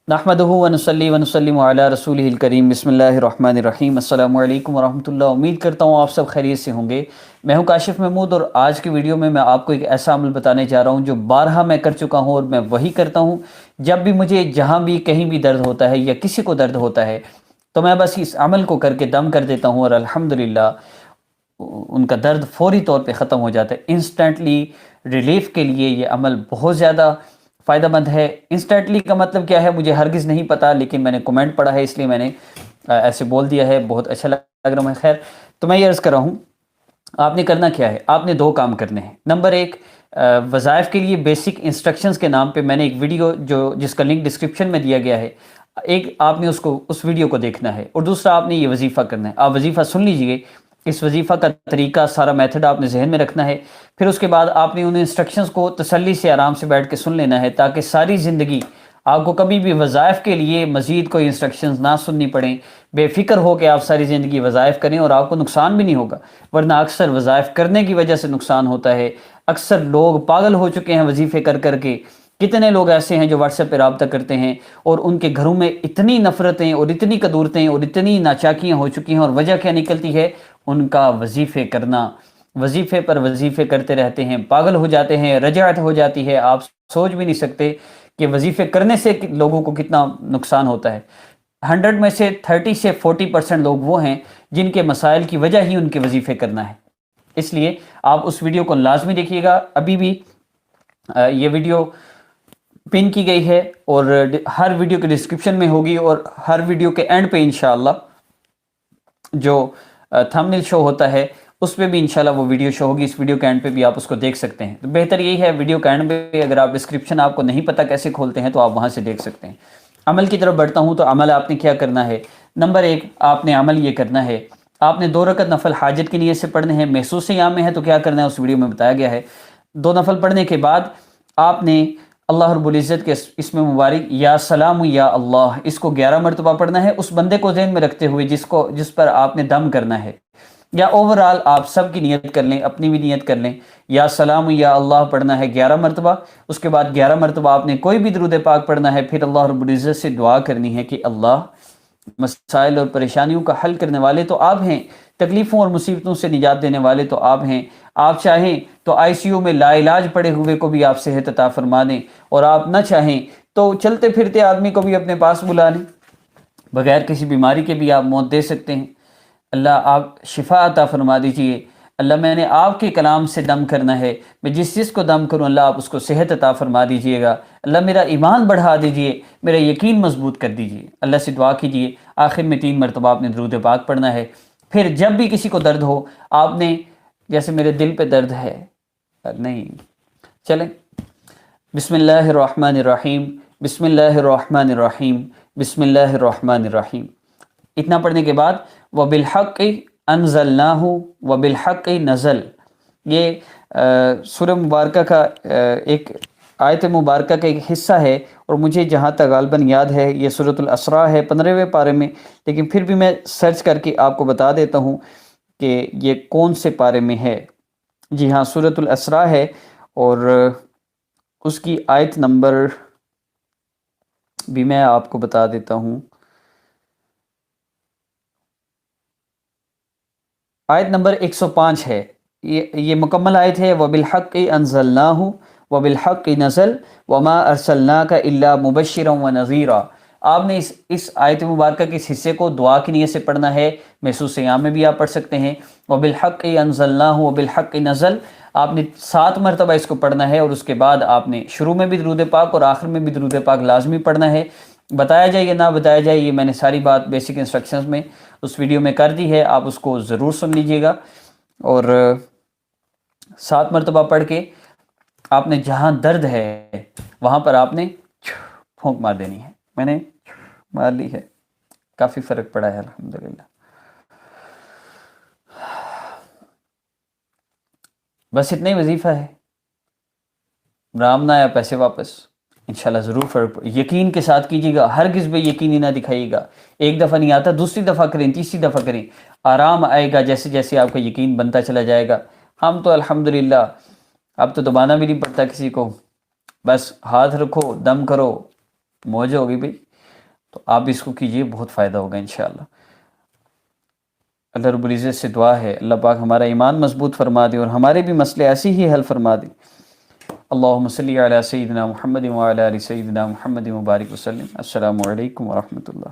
नहमदुहु व नुसल्ली व नुसल्लिमु अला रसूलिहिल करीम बिस्मिल्लाहिर्रहमानिर्रहीम अस्सलामु अलैकुम व रहमतुल्लाह। उम्मीद करता हूँ आप सब खैरियत से होंगे। मैं हूँ काशिफ महमूद और आज की वीडियो में मैं आपको एक ऐसा अमल बताने जा रहा हूँ जो बारहा मैं कर चुका हूँ और मैं वही करता हूँ जब भी मुझे जहाँ भी कहीं भी दर्द होता है या किसी को दर्द होता है तो मैं बस इस अमल को करके दम कर देता हूँ और अल्हम्दुलिल्लाह उनका दर्द फौरी तौर पे ख़त्म हो जाता है। इंस्टेंटली रिलीफ के लिए ये अमल बहुत ज़्यादा फ़ायदेमंद है। इंस्टेंटली का मतलब क्या है मुझे हरगिज़ नहीं पता, लेकिन मैंने कमेंट पढ़ा है इसलिए मैंने ऐसे बोल दिया है। बहुत अच्छा लग रहा है। खैर, तो मैं ये अर्ज़ कर रहा हूँ, आपने करना क्या है, आपने दो काम करने हैं। नंबर एक, वज़ाइफ के लिए बेसिक इंस्ट्रक्शंस के नाम पे मैंने एक वीडियो जिसका लिंक डिस्क्रिप्शन में दिया गया है, एक आपने उस वीडियो को देखना है और दूसरा आपने ये वजीफ़ा करना है। आप वजीफ़ा सुन लीजिए, इस वजीफ़ा का तरीका सारा मेथड आपने जहन में रखना है। फिर उसके बाद आपने उन इंस्ट्रक्शंस को तसल्ली से आराम से बैठ के सुन लेना है ताकि सारी ज़िंदगी आपको कभी भी वज़ाइफ के लिए मज़ीद कोई इंस्ट्रक्शंस ना सुननी पड़ें। बेफिक्र हो के आप सारी ज़िंदगी वज़ाइफ करें और आपको नुकसान भी नहीं होगा, वरना अक्सर वज़ाइफ करने की वजह से नुकसान होता है। अक्सर लोग पागल हो चुके हैं वजीफ़े कर कर के। कितने लोग ऐसे हैं जो व्हाट्सएप पे रब्ता करते हैं और उनके घरों में इतनी नफ़रतें और इतनी कदूरतें और इतनी नाचाकियाँ हो चुकी हैं, और वजह क्या निकलती है, उनका वजीफ़े करना। वजीफ़े पर वजीफ़े करते रहते हैं, पागल हो जाते हैं, रजात हो जाती है। आप सोच भी नहीं सकते कि वजीफ़े करने से लोगों को कितना नुकसान होता है। 100 में से 30 से 40% लोग वो हैं जिनके मसाइल की वजह ही उनके वजीफ़े करना है। इसलिए आप उस वीडियो को लाजमी देखिएगा। अभी भी ये वीडियो पिन की गई है और हर वीडियो के डिस्क्रिप्शन में होगी और हर वीडियो के एंड पे इंशाअल्लाह जो थंबनेल शो होता है उस पे भी इंशाल्लाह वो वीडियो शो होगी। इस वीडियो के एंड पे भी आप उसको देख सकते हैं। तो बेहतर यही है, वीडियो के एंड पे अगर आप डिस्क्रिप्शन आपको नहीं पता कैसे खोलते हैं तो आप वहाँ से देख सकते हैं। अमल की तरफ बढ़ता हूँ। तो अमल आपने क्या करना है, नंबर एक, आपने अमल ये करना है, आपने 2 रकत नफल हाजत की नीयत से पढ़ने हैं। महसूस याम में है तो क्या करना है उस वीडियो में बताया गया है। 2 नफल पढ़ने के बाद आपने अल्लाह रब्बुल इज़्ज़त के इसमें मुबारक या सलाम या अल्लाह, इसको 11 मरतबा पढ़ना है उस बंदे को ज़हन में रखते हुए जिस पर आपने दम करना है। या ओवरऑल आप सब की नियत कर लें, अपनी भी नियत कर लें। या सलाम या अल्लाह पढ़ना है 11 मरतबा। उसके बाद 11 मरतबा आपने कोई भी दुरूद पाक पढ़ना है। फिर अल्लाह रब्बुल इज़्ज़त से दुआ करनी है कि अल्लाह, मसाइल और परेशानियों का हल करने वाले तो आप हैं, तकलीफ़ों और मुसीबतों से निजात देने वाले तो आप हैं। आप चाहें तो आईसीयू में लाइलाज पड़े हुए को भी आप सेहत अता फरमा दें, और आप न चाहें तो चलते फिरते आदमी को भी अपने पास बुला लें। बगैर किसी बीमारी के भी आप मौत दे सकते हैं। अल्लाह आप शिफा अता फरमा दीजिए। अल्लाह मैंने आपके कलाम से दम करना है, मैं जिस चीज़ को दम करूं अल्लाह आप उसको सेहत अता फरमा दीजिएगा। अल्लाह मेरा ईमान बढ़ा दीजिए, मेरा यकीन मजबूत कर दीजिए। अल्लाह से दुआ कीजिए। आखिर में 3 मरतबा आपने दुरूद पाक पढ़ना है। फिर जब भी किसी को दर्द हो, आपने, जैसे मेरे दिल पे दर्द है, नहीं, चलें, बिस्मिल्लाहिर्रहमानिर्रहीम, बिस्मिल्लाहिर्रहमानिर्रहीम, बिस्मिल्लाहिर्रहमानिर्रहीम, इतना पढ़ने के बाद व बिलहक़्क़ि अनज़लनाहु व बिलहक़्क़ि नज़ल, ये सूरह मुबारक का एक आयत मुबारक का एक हिस्सा है और मुझे जहाँ तक गालबन याद है ये सूरतुल असरा है 15वें पारे में, लेकिन फिर भी मैं सर्च करके आपको बता देता हूँ कि ये कौन से पारे में है। जी हाँ, सूरतुल असरा है और उसकी आयत नंबर भी मैं आपको बता देता हूँ। आयत नंबर 105 है। ये मुकम्मल आयत है। वबिलहक़्क़ि अनज़लनाहु वबिलहक़्क़ि नज़ल वमा अरसलनाका इल्ला मुबश्शिरन व नज़ीरा। आपने इस आयत मुबारक के इस हिस्से को दुआ की नीयत से पढ़ना है। महसूस याम में भी आप पढ़ सकते हैं। वबिलहक़्क़ि अनज़लनाहु वबिलहक़्क़ि नज़ल, आपने 7 मरतबा इसको पढ़ना है और उसके बाद आपने शुरू में भी दुरूद पाक और आखिर में भी दुरूद पाक लाजमी पढ़ना है। बताया जाए या ना बताया जाए, ये मैंने सारी बात बेसिक इंस्ट्रक्शंस में उस वीडियो में कर दी है, आप उसको ज़रूर सुन लीजिएगा। और 7 मरतबा पढ़ के आपने जहाँ दर्द है वहाँ पर आपने फूंक मार देनी है। मैंने मार ली है, काफ़ी फ़र्क पड़ा है अल्हम्दुलिल्लाह। बस इतना ही वजीफ़ा है। राम ना आया पैसे वापस, इंशाल्लाह ज़रूर फ़र्क। यकीन के साथ कीजिएगा, हरगिज़ भी यकीन ना दिखाइएगा। एक दफ़ा नहीं आता, दूसरी दफ़ा करें, तीसरी दफ़ा करें, आराम आएगा जैसे जैसे आपका यकीन बनता चला जाएगा। हम तो अल्हम्दुलिल्लाह अब तो दबाना भी नहीं पड़ता किसी को, बस हाथ रखो, दम करो, मौज होगी भाई। تو آپ بھی اس کو کیجئے، بہت فائدہ ہوگا انشاءاللہ۔ اللہ رب العزت سے دعا ہے اللہ پاک ہمارا ایمان مضبوط فرما دے اور ہمارے بھی مسئلے ایسے ہی حل فرما دے۔ اللہم صلی علی سیدنا محمد وعلی آل سیدنا محمد مبارک وسلم۔ السلام علیکم ورحمۃ اللہ۔